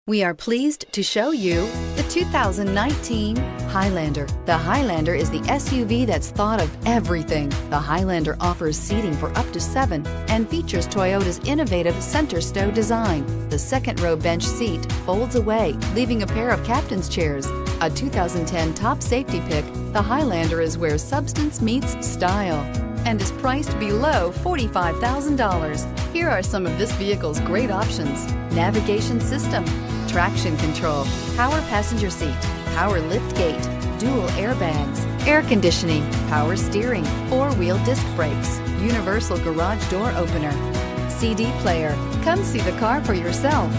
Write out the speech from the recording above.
We are pleased to show you the 2019 Highlander. The Highlander is the SUV that's thought of everything. The Highlander offers seating for up to 7 and features Toyota's innovative center stow design. The second row bench seat folds away, leaving a pair of captain's chairs. A 2010 top safety pick, the Highlander is where substance meets style and is priced below $45,000. Here are some of this vehicle's great options: navigation system, traction control, power passenger seat, power lift gate, dual airbags, air conditioning, power steering, 4-wheel disc brakes, universal garage door opener, CD player. Come see the car for yourself.